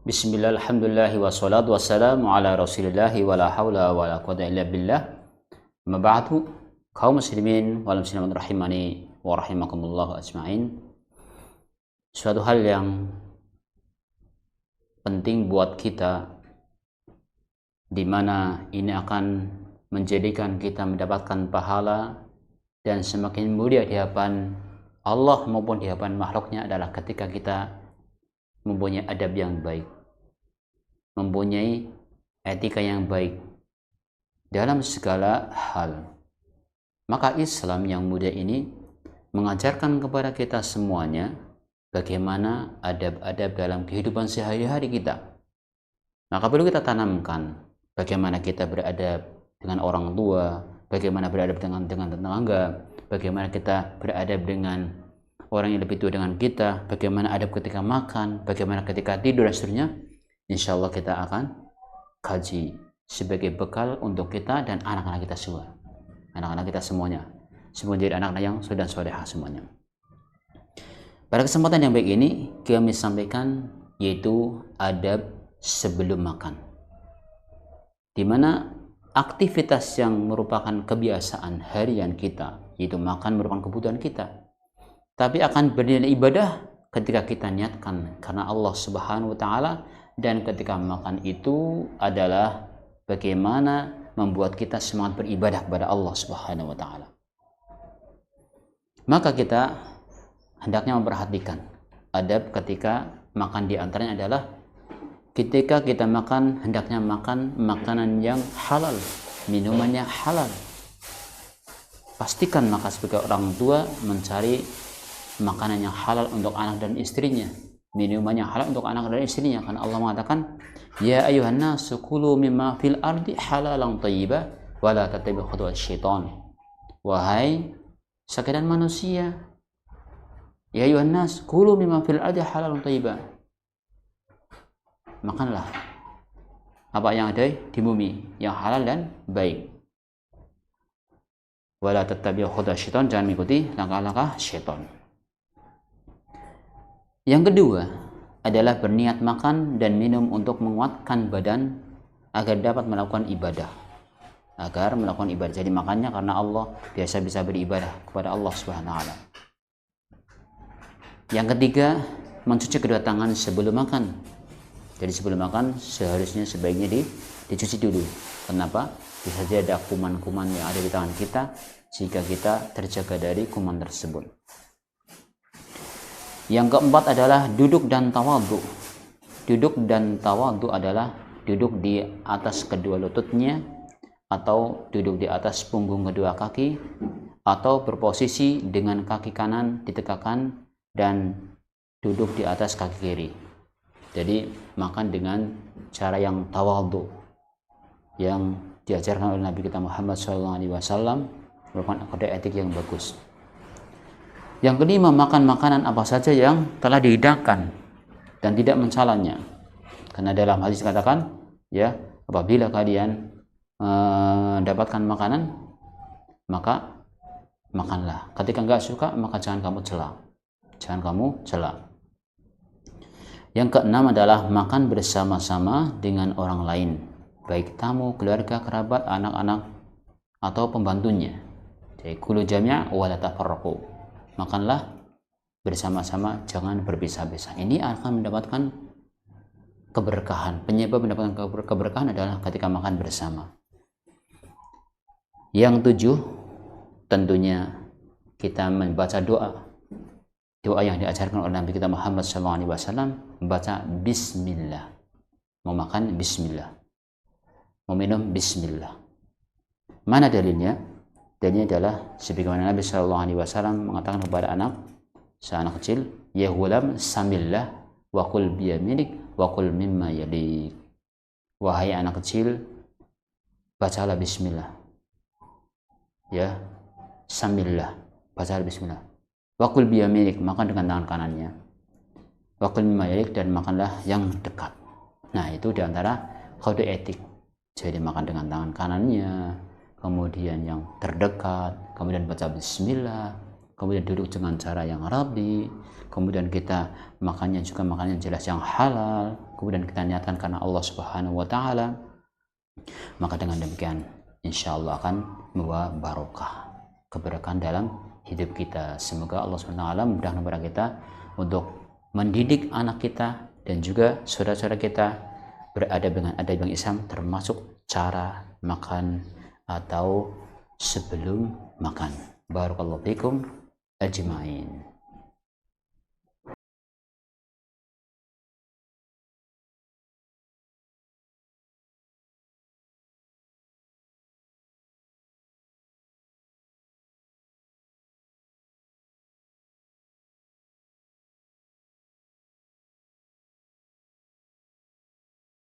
Bismillah, alhamdulillah, wassalatu wassalamu ala rasulillahi wa la hawla wa la quwwata illa billah. Amma ba'du, kaum muslimin wal muslimat rahimani wa rahimakumullah ajma'in. Suatu hal yang penting buat kita, di mana ini akan menjadikan kita mendapatkan pahala dan semakin mulia di hadapan Allah maupun di hadapan makhluknya, adalah ketika kita mempunyai adab yang baik, mempunyai etika yang baik dalam segala hal. Maka Islam yang mulia ini mengajarkan kepada kita semuanya bagaimana adab-adab dalam kehidupan sehari-hari kita. Maka perlu kita tanamkan bagaimana kita beradab dengan orang tua, bagaimana beradab dengan tetangga, bagaimana kita beradab dengan orang yang lebih tua dengan kita, bagaimana adab ketika makan, bagaimana ketika tidur dan seterusnya. Insya Allah kita akan kaji sebagai bekal untuk kita dan anak-anak kita semua, anak-anak kita semuanya, semua jadi anak-anak yang sudah solehah semuanya. Pada kesempatan yang baik ini kami sampaikan yaitu adab sebelum makan, di mana aktivitas yang merupakan kebiasaan harian kita, yaitu makan merupakan kebutuhan kita, tapi akan bernilai ibadah ketika kita niatkan karena Allah Subhanahu wa taala, dan ketika makan itu adalah bagaimana membuat kita semangat beribadah kepada Allah Subhanahu wa taala. Maka kita hendaknya memperhatikan adab ketika makan. Di antaranya adalah ketika kita makan hendaknya makan makanan yang halal, minumannya halal. Pastikan maka sebagai orang tua mencari makanan yang halal untuk anak dan istrinya, minuman yang halal untuk anak dan istrinya, karena Allah mengatakan, ya ayuhan nasu kulu mimma fil ardi halalan thayyiba wa la tattabi'u khutuwat syaitan. Wahai sekalian manusia, ya ayuhan nas kulu mimma fil ardi halalan thayyiba, makanlah apa yang ada di bumi yang halal dan baik. Wa la tattabi'u khutuwat syaitan, jangan mengikuti langkah-langkah syaitan. Yang kedua adalah berniat makan dan minum untuk menguatkan badan agar dapat melakukan ibadah. Jadi makannya karena Allah, biasa bisa beribadah kepada Allah Subhanahu wa taala. Yang ketiga, mencuci kedua tangan sebelum makan. Jadi sebelum makan seharusnya sebaiknya dicuci dulu. Kenapa? Bisa saja ada kuman-kuman yang ada di tangan kita, jika kita terjaga dari kuman tersebut. Yang keempat adalah duduk dan tawadhu. Duduk dan tawadhu adalah duduk di atas kedua lututnya, atau duduk di atas punggung kedua kaki, atau berposisi dengan kaki kanan ditegakkan dan duduk di atas kaki kiri. Jadi makan dengan cara yang tawadhu, yang diajarkan oleh Nabi kita Muhammad SAW, merupakan kode etik yang bagus. Yang kelima, makan makanan apa saja yang telah dihidangkan dan tidak mencalonnya. Karena dalam hadis dikatakan, ya, apabila kalian mendapatkan makanan, maka makanlah. Ketika enggak suka, maka jangan kamu cela. Yang keenam adalah makan bersama-sama dengan orang lain, baik tamu, keluarga, kerabat, anak-anak, atau pembantunya. Jadi kulu jami' wa la tafarraqu. Makanlah bersama-sama, jangan berpisah-pisah. Ini akan mendapatkan keberkahan. Penyebab mendapatkan keberkahan adalah ketika makan bersama. Yang tujuh, tentunya kita membaca doa yang diajarkan oleh Nabi kita Muhammad SAW, membaca bismillah. Mau makan bismillah, mau minum bismillah. Mana dalilnya? Dalilnya adalah sebagaimana Nabi SAW mengatakan kepada seanak kecil, ya ghulam samillah wa kul biyaminik wa kul mimma yalik. Wahai anak kecil, bacalah bismillah. Ya, samillah, bacalah bismillah. Wa kul biyaminik, makan dengan tangan kanannya. Wa kul mimma yalik, dan makanlah yang dekat. Nah, itu diantara kode etik. Jadi makan dengan tangan kanannya, kemudian yang terdekat, kemudian baca bismillah, kemudian duduk dengan cara yang rapi, kemudian kita makannya juga makanan yang jelas yang halal, kemudian kita niatkan karena Allah Subhanahu wa taala, maka dengan demikian insya Allah akan membawa barokah, keberkahan dalam hidup kita. Semoga Allah Subhanahu wa taala memudahkan kepada kita untuk mendidik anak kita dan juga saudara-saudara kita beradab dengan adab yang Islam, termasuk cara makan atau sebelum makan. Barakallahu fikum ajma'in.